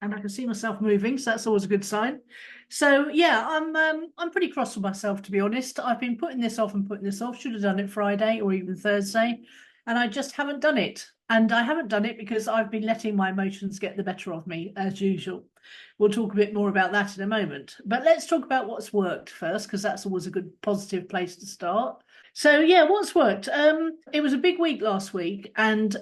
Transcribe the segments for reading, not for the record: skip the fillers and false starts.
and I can see myself moving, so that's always a good sign. So yeah, I'm pretty cross with myself, to be honest. I've been putting this off and putting this off. Should have done it Friday or even Thursday, and I just haven't done it. And I haven't done it because I've been letting my emotions get the better of me, as usual. We'll talk a bit more about that in a moment. But let's talk about what's worked first, because that's always a good positive place to start. So yeah, what's worked? It was a big week last week, and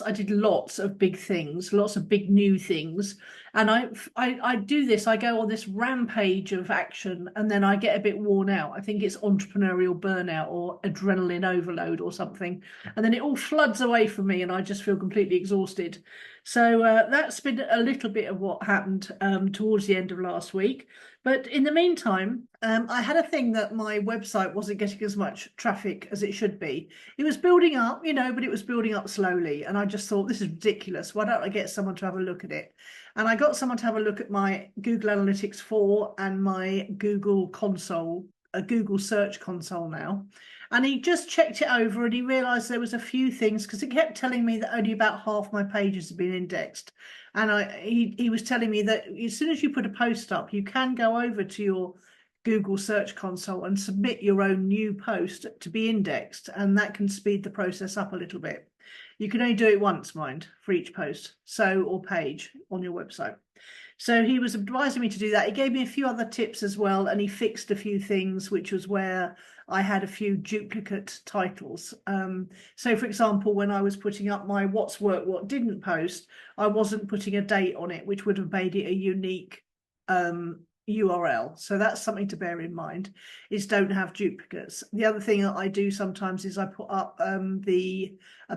I did lots of big things, lots of big new things. And I do this, I go on this rampage of action, and then I get a bit worn out. I think it's entrepreneurial burnout or adrenaline overload or something. And then it all floods away from me, and I just feel completely exhausted. So that's been a little bit of what happened towards the end of last week. But in the meantime, I had a thing that my website wasn't getting as much traffic as it should be. It was building up, but it was building up slowly. And I just thought, this is ridiculous. Why don't I get someone to have a look at it? And I got someone to have a look at my Google Analytics 4 and my Google console, a Google search console now. And he just checked it over and he realized there was a few things, because it kept telling me that only about half my pages had been indexed. And he was telling me that as soon as you put a post up, you can go over to your Google Search Console and submit your own new post to be indexed, and that can speed the process up a little bit. You can only do it once, mind, for each post, or page on your website. So he was advising me to do that. He gave me a few other tips as well, and he fixed a few things, which was where I had a few duplicate titles. So, for example, when I was putting up my what's worked, what didn't post, I wasn't putting a date on it, which would have made it a unique URL. So that's something to bear in mind, is don't have duplicates. The other thing that I do sometimes is I put up a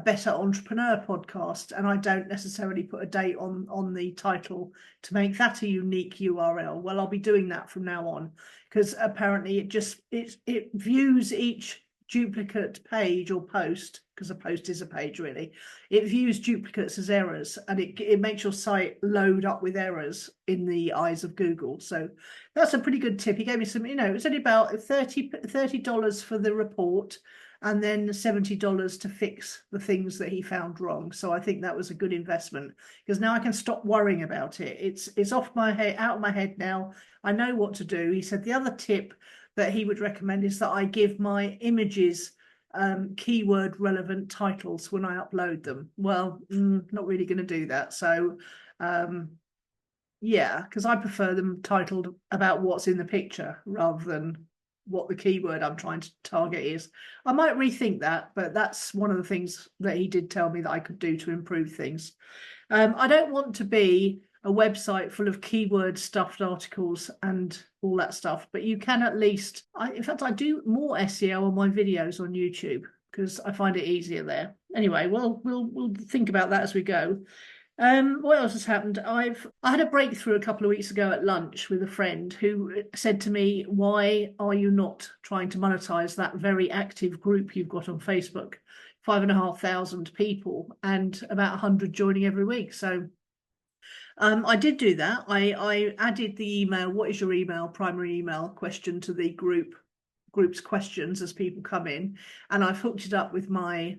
Better Entrepreneur podcast, and I don't necessarily put a date on the title to make that a unique URL. Well, I'll be doing that from now on, because apparently it views each duplicate page or post, because a post is a page really, it views duplicates as errors, and it makes your site load up with errors in the eyes of Google. So that's a pretty good tip. He gave me some, it's only about $30 for the report, and then $70 to fix the things that he found wrong. So I think that was a good investment, because now I can stop worrying about it. It's off my head, out of my head now. I know what to do. He said the other tip that he would recommend is that I give my images keyword relevant titles when I upload them. Well, not really going to do that. So yeah, because I prefer them titled about what's in the picture rather than what the keyword I'm trying to target is. I might rethink that, but that's one of the things that he did tell me that I could do to improve things. I don't want to be a website full of keyword stuffed articles and all that stuff, but you can at least, in fact, I do more SEO on my videos on YouTube because I find it easier there. Anyway, well, we'll think about that as we go. What else has happened? I had a breakthrough a couple of weeks ago at lunch with a friend who said to me, why are you not trying to monetize that very active group you've got on Facebook? 5,500 people and about 100 joining every week. So I did do that. I added the email, what is your email, primary email question to the group's questions as people come in. And I've hooked it up with my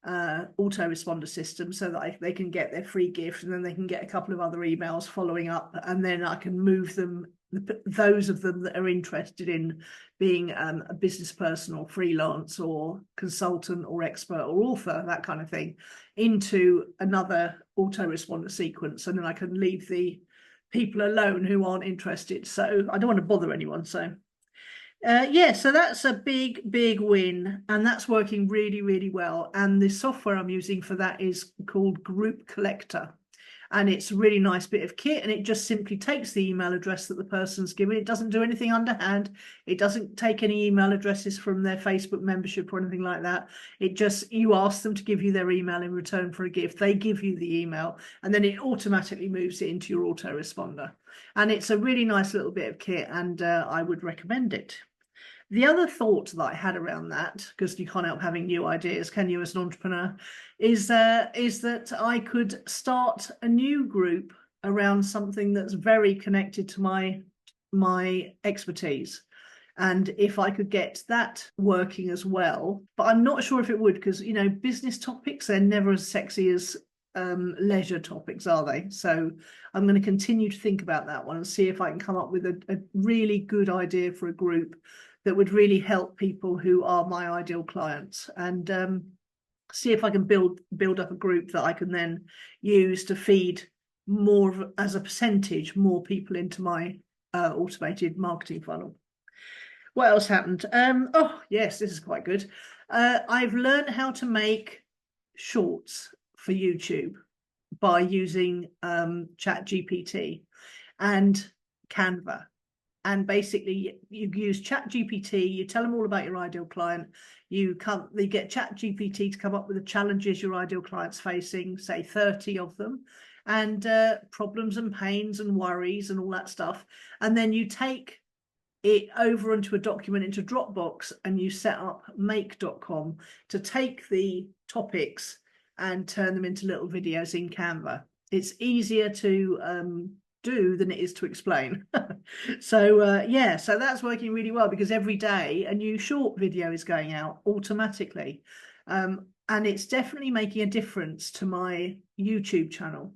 autoresponder system so that they can get their free gift, and then they can get a couple of other emails following up, and then I can move them, those of them that are interested in being a business person or freelance or consultant or expert or author, that kind of thing, into another autoresponder sequence, and then I can leave the people alone who aren't interested. So I don't want to bother anyone. So yeah, so that's a big win, and that's working really, really well. And the software I'm using for that is called Group Collector, and it's a really nice bit of kit, and it just simply takes the email address that the person's given. It doesn't do anything underhand. It doesn't take any email addresses from their Facebook membership or anything like that. It just, you ask them to give you their email in return for a gift. They give you the email, and then it automatically moves it into your autoresponder. And it's a really nice little bit of kit, and I would recommend it. The other thought that I had around that, because you can't help having new ideas, can you, as an entrepreneur, is that I could start a new group around something that's very connected to my expertise. And if I could get that working as well, but I'm not sure if it would, because, business topics, they're never as sexy as leisure topics, are they? So I'm going to continue to think about that one and see if I can come up with a really good idea for a group that would really help people who are my ideal clients, and see if I can build up a group that I can then use to feed more as a percentage, more people into my automated marketing funnel. What else happened? Oh, yes, this is quite good. I've learned how to make shorts for YouTube by using ChatGPT and Canva. And basically, you use ChatGPT, you tell them all about your ideal client, you get ChatGPT to come up with the challenges your ideal client's facing, say 30 of them, and problems and pains and worries and all that stuff. And then you take it over into a document into Dropbox, and you set up make.com to take the topics and turn them into little videos in Canva. It's easier to do than it is to explain. So yeah, so that's working really well, because every day a new short video is going out automatically, and it's definitely making a difference to my YouTube channel.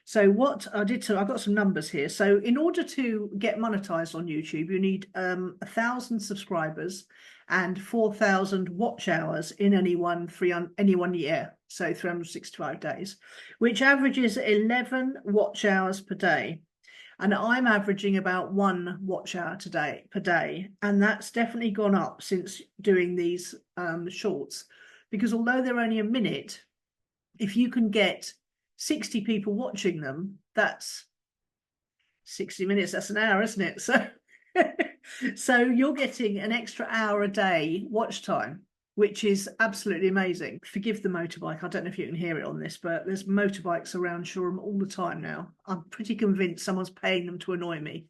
So what I did, so I've got some numbers here. So in order to get monetized on YouTube, you need 1,000 subscribers and 4,000 watch hours in any one year, so 365 days, which averages 11 watch hours per day. And I'm averaging about 1 watch hour per day, and that's definitely gone up since doing these shorts, because although they're only a minute, if you can get 60 people watching them, that's 60 minutes, that's an hour, isn't it? So so you're getting an extra hour a day watch time, which is absolutely amazing. Forgive the motorbike, I don't know if you can hear it on this, but there's motorbikes around Shoreham all the time now. I'm pretty convinced someone's paying them to annoy me.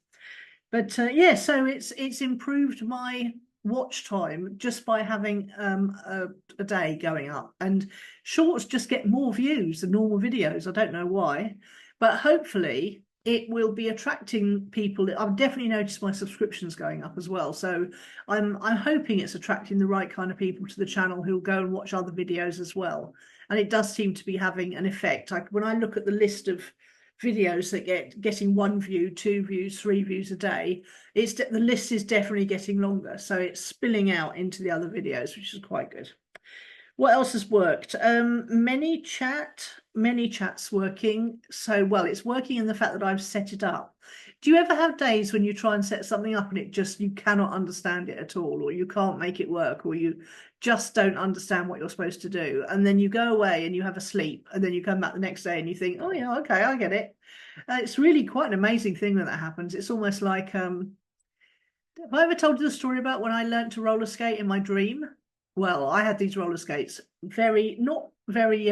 But yeah, so it's improved my watch time just by having a day going up. And shorts just get more views than normal videos. I don't know why, but hopefully it will be attracting people. I've definitely noticed my subscriptions going up as well, so I'm hoping it's attracting the right kind of people to the channel who'll go and watch other videos as well. And it does seem to be having an effect. Like when I look at the list of videos that getting 1 view, 2 views, 3 views a day, the list is definitely getting longer, so it's spilling out into the other videos, which is quite good. What else has worked? ManyChat's working so well. It's working in the fact that I've set it up. Do you ever have days when you try and set something up and you cannot understand it at all, or you can't make it work, or you just don't understand what you're supposed to do, and then you go away and you have a sleep, and then you come back the next day and you think, oh yeah, okay, I get it. It's really quite an amazing thing when that happens. It's almost like, have I ever told you the story about when I learned to roller skate in my dream? Well, I had these roller skates, not very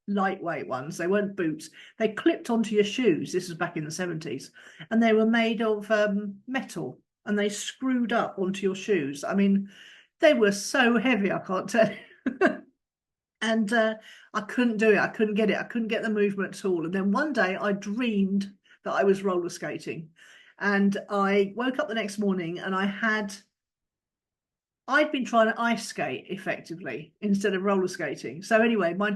lightweight ones. They weren't boots. They clipped onto your shoes. This was back in the 70s, and they were made of metal, and they screwed up onto your shoes. I mean, they were so heavy, I can't tell you. And I couldn't do it. I couldn't get it. I couldn't get the movement at all. And then one day I dreamed that I was roller skating, and I woke up the next morning and I'd been trying to ice skate effectively instead of roller skating. So anyway, my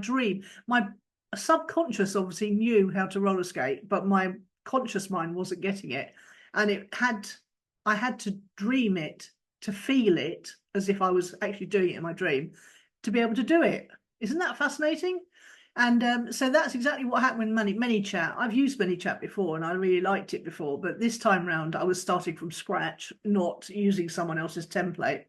subconscious obviously knew how to roller skate, but my conscious mind wasn't getting it. And I had to dream it, to feel it as if I was actually doing it in my dream, to be able to do it. Isn't that fascinating? And so that's exactly what happened with ManyChat. I've used ManyChat before and I really liked it before, but this time round I was starting from scratch, not using someone else's template.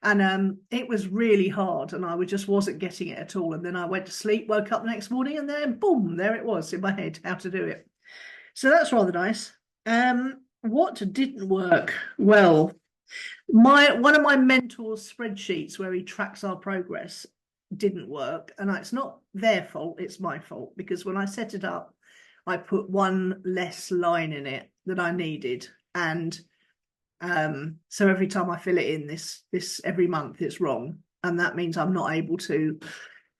And it was really hard, and I just wasn't getting it at all. And then I went to sleep, woke up the next morning, and then boom, there it was in my head, how to do it. So that's rather nice. What didn't work? Well, one of my mentor's spreadsheets where he tracks our progress didn't work, and it's not their fault, it's my fault, because when I set it up, I put 1 less line in it that I needed, and so every time I fill it in this every month, it's wrong, and that means I'm not able to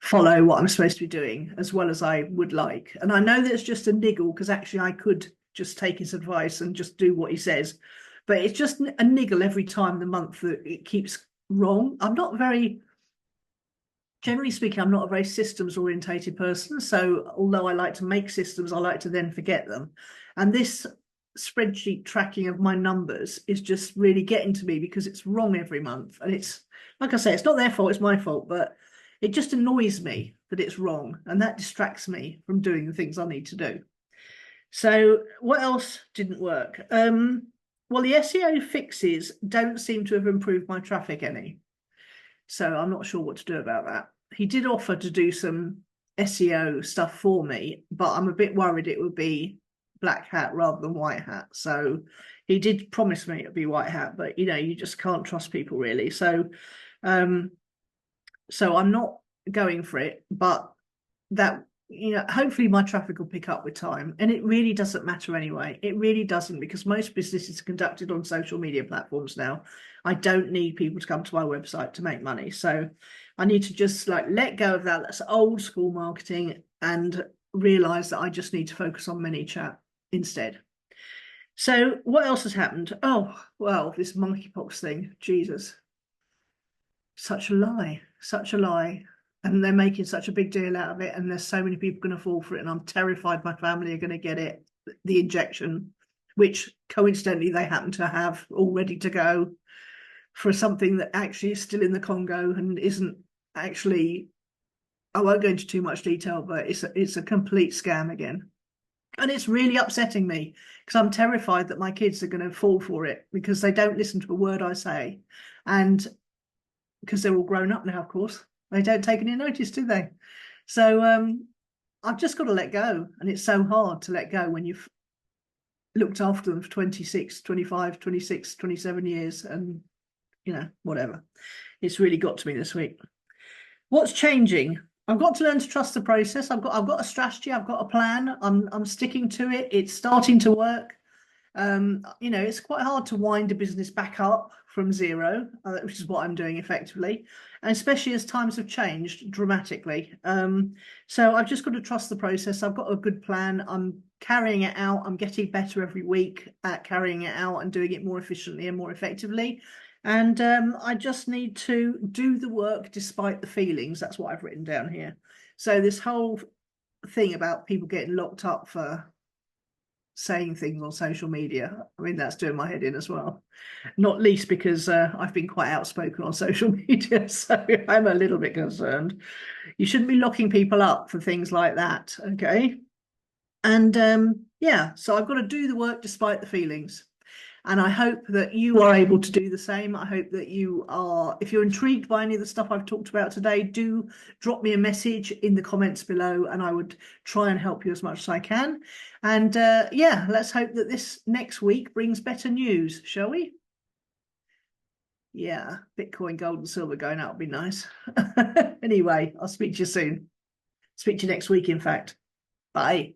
follow what I'm supposed to be doing as well as I would like. And I know that it's just a niggle, because actually I could just take his advice and just do what he says, but it's just a niggle every time the month that it keeps wrong. I'm not very generally speaking, I'm not a very systems orientated person. So although I like to make systems, I like to then forget them. And this spreadsheet tracking of my numbers is just really getting to me because it's wrong every month. And it's, like I say, it's not their fault, it's my fault, but it just annoys me that it's wrong. And that distracts me from doing the things I need to do. So what else didn't work? Well, the SEO fixes don't seem to have improved my traffic any. So I'm not sure what to do about that. He did offer to do some SEO stuff for me, but I'm a bit worried it would be black hat rather than white hat. So he did promise me it'd be white hat, but you just can't trust people really. So I'm not going for it, but that hopefully my traffic will pick up with time. And it really doesn't matter anyway. It really doesn't, because most business is conducted on social media platforms now. I don't need people to come to my website to make money. So I need to just let go of that. That's old school marketing, and realize that I just need to focus on ManyChat instead. So what else has happened? Oh, well, this monkeypox thing, Jesus. Such a lie, such a lie. And they're making such a big deal out of it, and there's so many people going to fall for it, and I'm terrified my family are going to get it, the injection, which coincidentally they happen to have all ready to go for something that actually is still in the Congo and isn't actually, I won't go into too much detail, but it's a complete scam again. And it's really upsetting me because I'm terrified that my kids are going to fall for it because they don't listen to a word I say. And because they're all grown up now, of course, they don't take any notice, do they? So I've just got to let go. And it's so hard to let go when you've looked after them for 26, 25, 26, 27 years and, whatever. It's really got to me this week. What's changing? I've got to learn to trust the process. I've got a strategy. I've got a plan. I'm sticking to it. It's starting to work. It's quite hard to wind a business back up from zero, which is what I'm doing effectively, and especially as times have changed dramatically. So I've just got to trust the process. I've got a good plan. I'm carrying it out. I'm getting better every week at carrying it out and doing it more efficiently and more effectively. And I just need to do the work despite the feelings. That's what I've written down here. So this whole thing about people getting locked up for saying things on social media, I mean, that's doing my head in as well, not least because I've been quite outspoken on social media, so I'm a little bit concerned. You shouldn't be locking people up for things like that, okay? And so I've got to do the work despite the feelings. And I hope that you are able to do the same. I hope that you are, if you're intrigued by any of the stuff I've talked about today, do drop me a message in the comments below and I would try and help you as much as I can. And let's hope that this next week brings better news, shall we? Yeah, Bitcoin, gold and silver going out would be nice. Anyway, I'll speak to you soon. Speak to you next week, in fact. Bye.